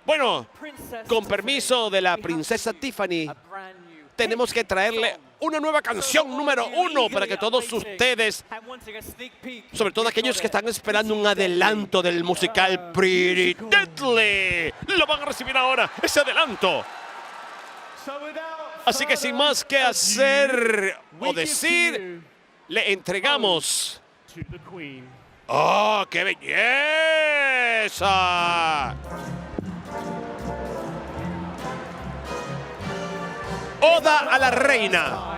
Bueno, con permiso de la princesa Tiffany, tenemos que traerle una nueva canción número 1 para que todos ustedes, sobre todo aquellos que están esperando un adelanto del musical Pretty Deadly, lo van a recibir ahora, ese adelanto. Así que sin más que hacer o decir, le entregamos... ¡Oh, qué belleza! Oda a la reina.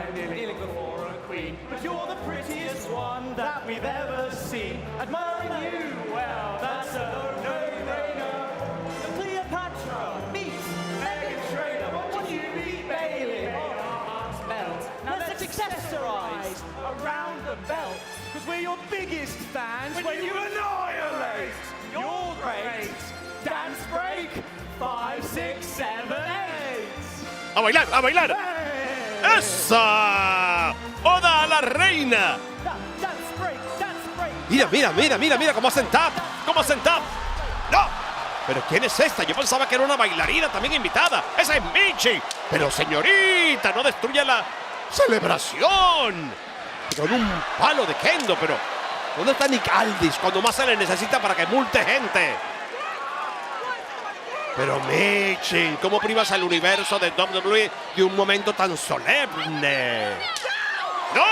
Around the belt, because we're your biggest fans when you annihilate your great dance break 5, 6, 7, 8. ¡A bailar, a bailar! Hey. ¡Esa! ¡Oda a la reina! Dance break, dance break. Mira, mira, mira, mira, mira cómo hacen tap. ¿Cómo hacen tap? ¡No! ¿Pero quién es esta? Yo pensaba que era una bailarina también invitada. ¡Esa es Michi! Pero señorita, no destruya la celebración. Con un palo de kendo, pero ¿dónde está Nick Aldis cuando más se le necesita para que multe gente? Pero Michi, ¿cómo privas al universo de WWE de un momento tan solemne? ¡No!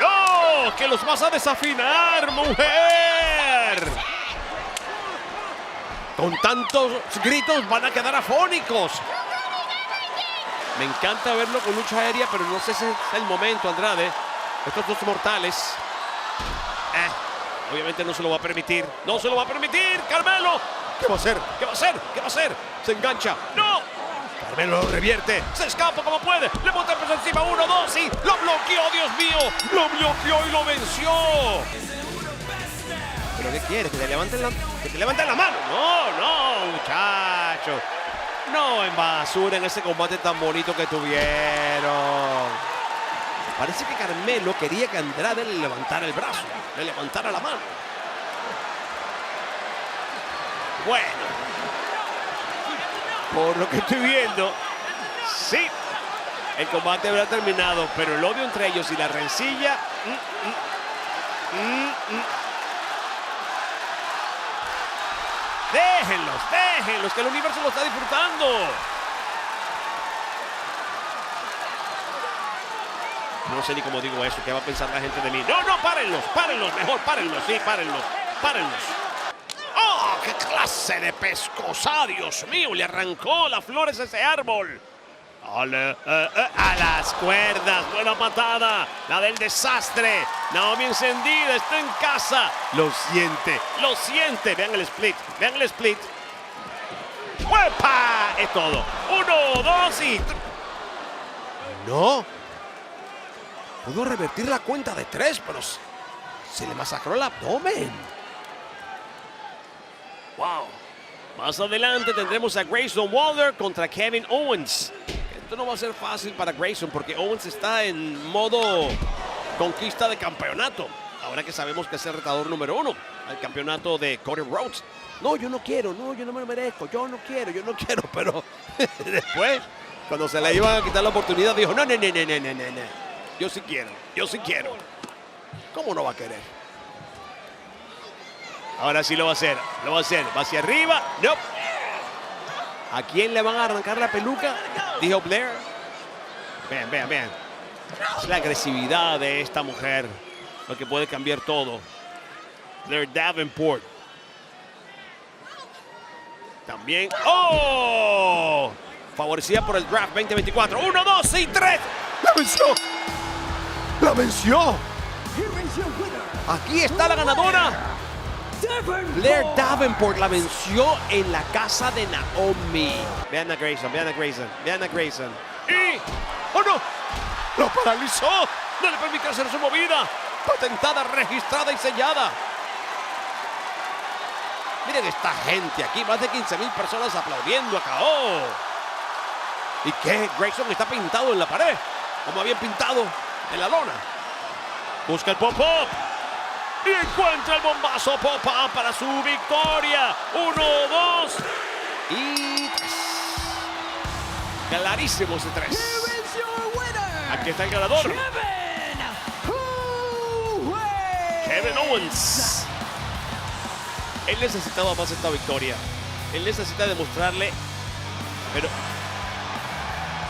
¡No! ¡Que los vas a desafinar, mujer! Con tantos gritos van a quedar afónicos. Me encanta verlo con lucha aérea, pero no sé si es el momento, Andrade. Estos dos mortales. Obviamente no se lo va a permitir. ¡No se lo va a permitir, Carmelo! ¿Qué va a hacer? ¿Qué va a hacer? ¿Qué va a hacer? Se engancha. ¡No! Carmelo lo revierte. Se escapa como puede. Le monta el peso encima. 1, 2 y lo bloqueó, Dios mío. Lo bloqueó y lo venció. ¿Pero qué quiere? ¿Que te levanten la mano? No, no, muchacho. No embasuren ese combate tan bonito que tuvieron. Parece que Carmelo quería que Andrade le levantara el brazo, le levantara la mano. Bueno, por lo que estoy viendo, sí, el combate habrá terminado, pero el odio entre ellos y la rencilla... Déjenlos, que el universo lo está disfrutando. No sé ni cómo digo eso, ¿qué va a pensar la gente de mí? No, no, párenlos, mejor párenlos, sí, párenlos. ¡Oh, qué clase de pescosa! Dios mío, le arrancó las flores a ese árbol. A las cuerdas, buena patada, la del desastre. Naomi encendida, está en casa. Lo siente. Vean el split. ¡Uepa! Es todo. 1, 2 y... No. Pudo revertir la cuenta de 3, pero se le masacró el abdomen. Wow. Más adelante tendremos a Grayson Waller contra Kevin Owens. Esto no va a ser fácil para Grayson porque Owens está en modo conquista de campeonato. Ahora que sabemos que es el retador número 1 al campeonato de Cody Rhodes. No, yo no quiero, no, yo no me lo merezco, yo no quiero, pero después, cuando se le iban a quitar la oportunidad, dijo, no, yo sí quiero. ¿Cómo no va a querer? Ahora sí lo va a hacer, va hacia arriba, no. ¿A quién le van a arrancar la peluca? Dijo Blair. Vean. Es la agresividad de esta mujer lo que puede cambiar todo. Blair Davenport. También. ¡Oh! Favorecida por el draft 2024. 1, 2 y 3. ¡La venció! Aquí está la ganadora. Blair Davenport la venció en la casa de Naomi. Vean a Grayson. Y... ¡oh, no! ¡Lo paralizó! ¡No le permitió hacer su movida! Patentada, registrada y sellada. Miren esta gente aquí, más de 15,000 personas aplaudiendo a KO. ¿Y qué? Grayson está pintado en la pared, como habían pintado en la lona. Busca el pop-up. Y encuentra el bombazo pop-up para su victoria. 1, 2. Y 3. Clarísimo ese 3. Aquí está el ganador. Kevin Owens. Él necesitaba más esta victoria. Él necesita demostrarle. Pero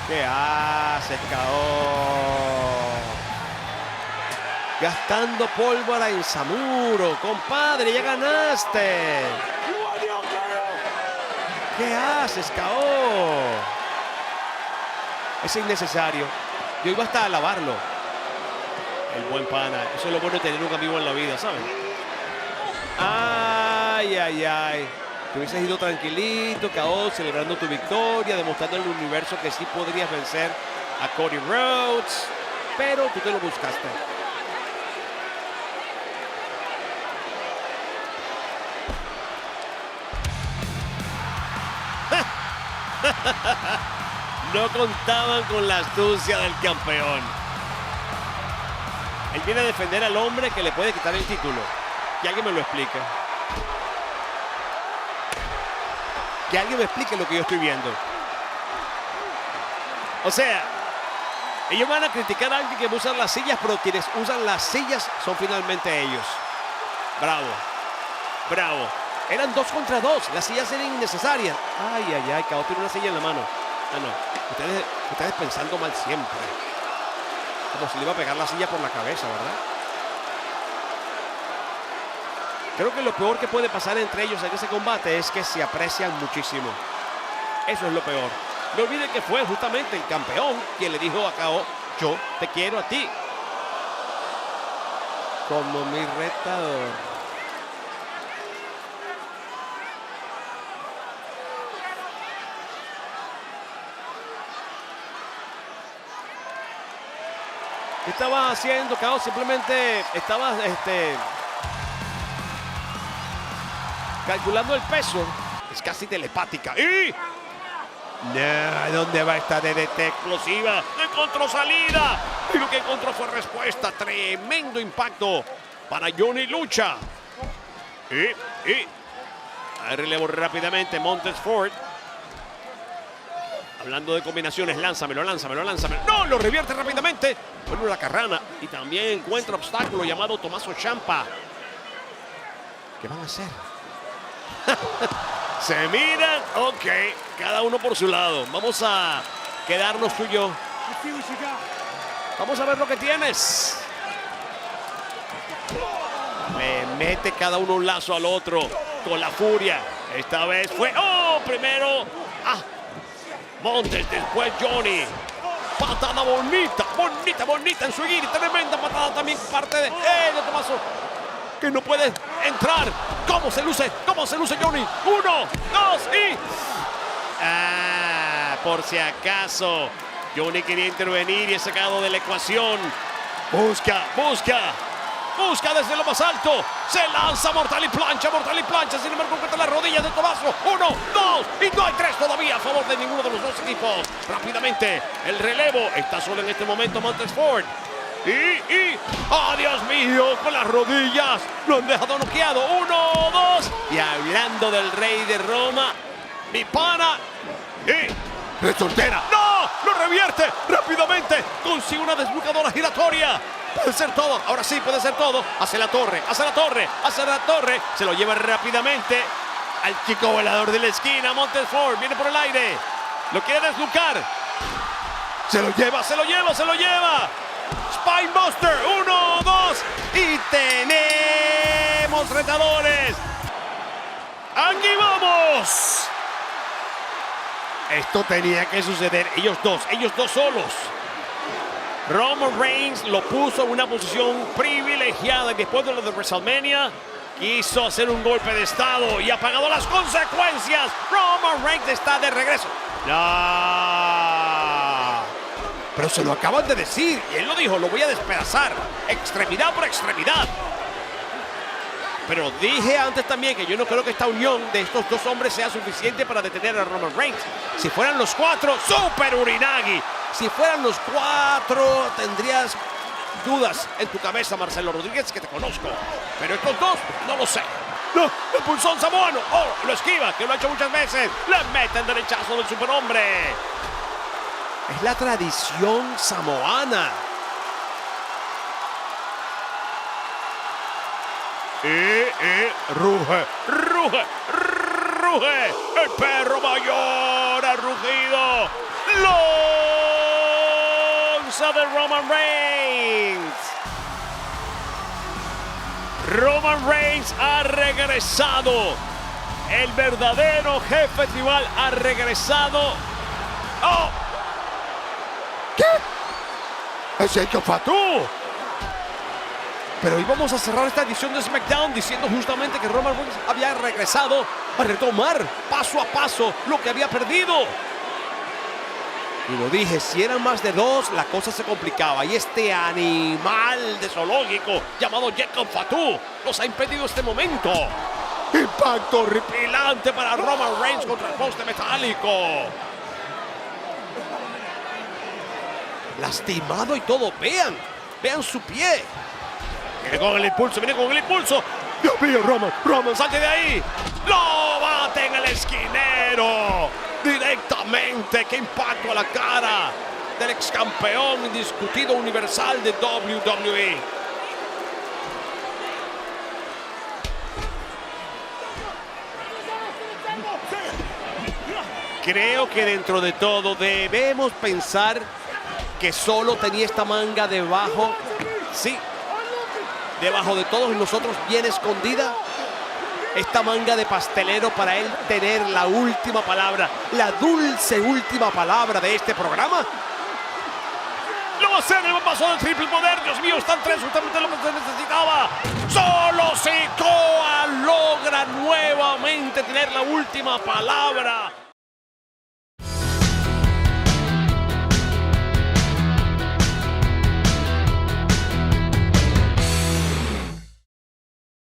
¿qué haces, K.O.? Gastando pólvora en Samuro. Compadre, ya ganaste. ¿Qué haces, K.O.? Es innecesario. Yo iba hasta a alabarlo. El buen pana. Eso es lo bueno de tener un amigo en la vida, ¿sabes? Ay, ay, ay. Te hubieses ido tranquilito, K.O., celebrando tu victoria, demostrando al universo que sí podrías vencer a Cody Rhodes. Pero tú te lo buscaste. No contaban con la astucia del campeón. Él viene a defender al hombre que le puede quitar el título. Que alguien me lo explique. Que alguien me explique lo que yo estoy viendo. O sea, ellos van a criticar a alguien que usa las sillas, pero quienes usan las sillas son finalmente ellos. Bravo. Bravo. Eran 2 contra 2. Las sillas eran innecesarias. Ay, ay, ay. K.O. tiene una silla en la mano. Ah, no. Ustedes pensando mal siempre. Como si le iba a pegar la silla por la cabeza, ¿verdad? Creo que lo peor que puede pasar entre ellos en ese combate es que se aprecian muchísimo. Eso es lo peor. No olviden que fue justamente el campeón quien le dijo a K.O. yo te quiero a ti. Como mi retador. ¿Qué estaba haciendo, K.O.? Simplemente estaba calculando el peso. Es casi telepática. ¡Y! No, ¿dónde va esta DDT explosiva? No encontró salida. Y lo que encontró fue respuesta. Tremendo impacto para Johnny Lucha. Ahí relevo rápidamente Montez Ford. Hablando de combinaciones, lánzamelo. ¡No! Lo revierte rápidamente. Bueno, la carrana. Y también encuentra obstáculo llamado Tommaso Ciampa. ¿Qué van a hacer? Se miran. Ok. Cada uno por su lado. Vamos a quedarnos tú y yo. Vamos a ver lo que tienes. Le mete cada uno un lazo al otro con la furia. Esta vez fue... ¡Oh! Primero... Montes, después Johnny. Patada bonita en su guiri. Tremenda patada también parte de Tommaso, que no puede entrar. ¿Cómo se luce Johnny? 1, 2 y... por si acaso. Johnny quería intervenir y es sacado de la ecuación. Busca desde lo más alto. Se lanza mortal y plancha. Sin embargo, encuentra las rodillas de Tommaso. 1, 2 y no hay 3 todavía a favor de ninguno de los dos equipos. Rápidamente, el relevo. Está solo en este momento Montez Ford. ¡Oh, Dios mío! Con las rodillas. Lo han dejado noqueado. 1, 2. Y hablando del rey de Roma, mi pana. ¡Resoltera! ¡No! ¡Lo revierte! ¡Rápidamente! Consigue una desbloqueadora giratoria. Puede ser todo, ahora sí puede ser todo. Hace la torre. Se lo lleva rápidamente al chico volador de la esquina. Montez Ford viene por el aire. Lo quiere deslucar. Se lo lleva. Spinebuster. 1, 2. Y tenemos retadores. Aquí vamos. Esto tenía que suceder. Ellos dos solos. Roman Reigns lo puso en una posición privilegiada y después de lo de WrestleMania quiso hacer un golpe de estado y ha pagado las consecuencias. Roman Reigns está de regreso. No. Pero se lo acaban de decir y él lo dijo, lo voy a despedazar. Extremidad por extremidad. Pero dije antes también que yo no creo que esta unión de estos dos hombres sea suficiente para detener a Roman Reigns. Si fueran los 4, Super Urinagi. Si fueran los 4, tendrías dudas en tu cabeza, Marcelo Rodríguez, que te conozco. Pero estos dos, no lo sé. No, el pulsón samoano. Oh, lo esquiva, que lo ha hecho muchas veces. Le meten derechazo del superhombre. Es la tradición samoana. Ruge, ruge, ruge. El perro mayor ha rugido. Lonza de Roman Reigns. Roman Reigns ha regresado. El verdadero jefe tribal ha regresado. ¡Oh! ¿Qué? ¡Es Jacob Fatu! Pero íbamos a cerrar esta edición de SmackDown diciendo justamente que Roman Reigns había regresado a retomar paso a paso lo que había perdido. Y lo dije, si eran más de dos, la cosa se complicaba. Y este animal de zoológico llamado Jacob Fatu nos ha impedido este momento. Impacto horripilante para Roman Reigns contra el poste metálico. Lastimado y todo. Vean su pie. Viene con el impulso. Dios mío, Roman, salte de ahí. ¡Lo bate en el esquinero! Directamente, qué impacto a la cara del ex campeón indiscutido universal de WWE. Creo que dentro de todo debemos pensar que solo tenía esta manga debajo. Sí, debajo de todos nosotros, bien escondida. Esta manga de pastelero para él tener la última palabra, la dulce última palabra de este programa. Lo va a hacer el paso del triple poder. Dios mío, están tres, justamente lo que se necesitaba. Solo Sikoa logra nuevamente tener la última palabra.